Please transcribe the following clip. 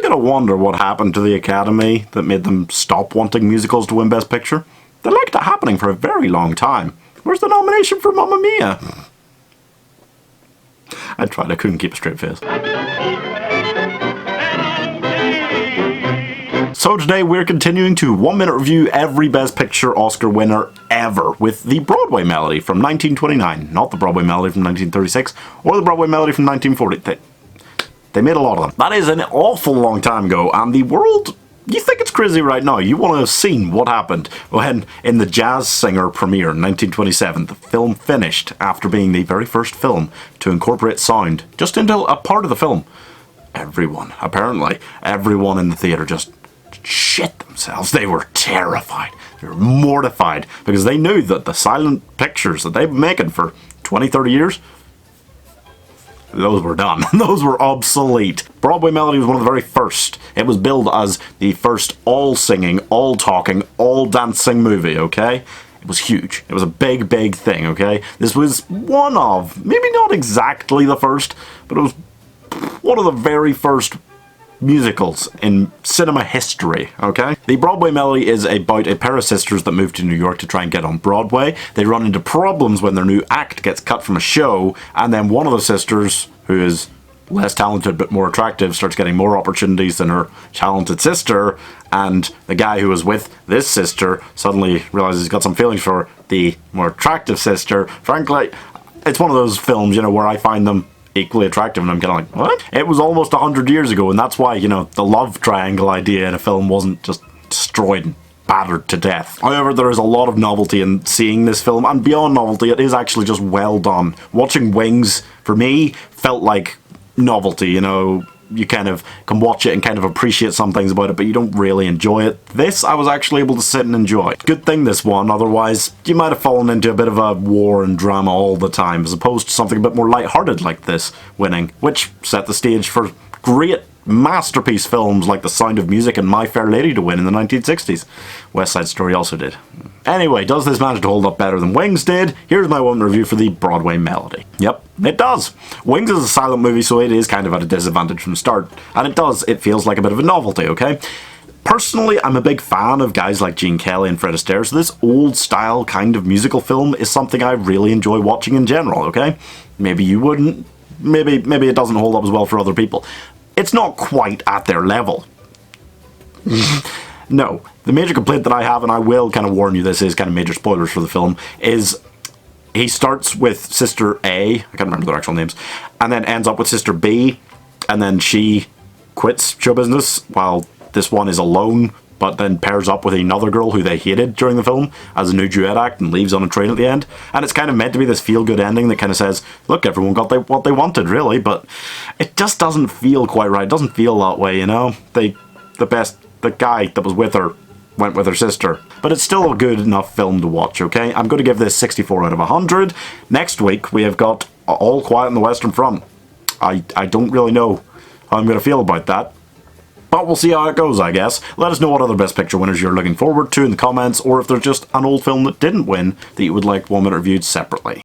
gotta wonder what happened to the Academy that made them stop wanting musicals to win Best Picture. They liked it happening for a very long time. Where's the nomination for Mamma Mia? I tried, I couldn't keep a straight face. So today we're continuing to 1 minute review every Best Picture Oscar winner ever with the Broadway Melody from 1929. Not the Broadway Melody from 1936 or the Broadway Melody from 1940. They made a lot of them. That is an awful long time ago, and the world, you think it's crazy right now. You want to have seen what happened when in the Jazz Singer premiere in 1927, the film finished after being the very first film to incorporate sound just into a part of the film. Apparently everyone in the theatre just shit themselves. They were terrified. They were mortified because they knew that the silent pictures that they've been making for 20, 30 years, those were done. Those were obsolete. Broadway Melody was one of the very first. It was billed as the first all-singing, all-talking, all-dancing movie, okay? It was huge. It was a big, big thing, okay? This was one of, maybe not exactly the first, but it was one of the very first musicals in cinema history, okay? The Broadway Melody is about a pair of sisters that move to New York to try and get on Broadway. They run into problems when their new act gets cut from a show, and then one of the sisters, who is less talented but more attractive, starts getting more opportunities than her talented sister, and the guy who was with this sister suddenly realizes he's got some feelings for the more attractive sister. Frankly, it's one of those films, you know, where I find them equally attractive, and I'm kind of like, what? It was almost 100 years ago, and that's why, you know, the love triangle idea in a film wasn't just destroyed and battered to death. However, there is a lot of novelty in seeing this film, and beyond novelty, it is actually just well done. Watching Wings, for me, felt like novelty, you know. You kind of can watch it and kind of appreciate some things about it, but you don't really enjoy it. This, I was actually able to sit and enjoy. Good thing this won, otherwise you might have fallen into a bit of a war and drama all the time, as opposed to something a bit more lighthearted like this winning, which set the stage for great masterpiece films like The Sound of Music and My Fair Lady to win in the 1960s. West Side Story also did. Anyway, does this manage to hold up better than Wings did? Here's my one review for the Broadway Melody. Yep, it does. Wings is a silent movie, so it is kind of at a disadvantage from the start. And it feels like a bit of a novelty, okay? Personally, I'm a big fan of guys like Gene Kelly and Fred Astaire, so this old-style kind of musical film is something I really enjoy watching in general, okay? Maybe you wouldn't. Maybe it doesn't hold up as well for other people. It's not quite at their level. No. The major complaint that I have, and I will kind of warn you, this is kind of major spoilers for the film, is he starts with Sister A, I can't remember their actual names, and then ends up with Sister B, and then she quits show business while this one is alone, but then pairs up with another girl who they hated during the film as a new duet act and leaves on a train at the end. And it's kind of meant to be this feel-good ending that kind of says, look, everyone got what they wanted, really, but it just doesn't feel quite right. It doesn't feel that way, you know? The guy that was with her went with her sister. But it's still a good enough film to watch, okay? I'm going to give this 64 out of 100. Next week, we have got All Quiet on the Western Front. I don't really know how I'm going to feel about that. But we'll see how it goes, I guess. Let us know what other Best Picture winners you're looking forward to in the comments, or if there's just an old film that didn't win that you would like 1 minute reviewed separately.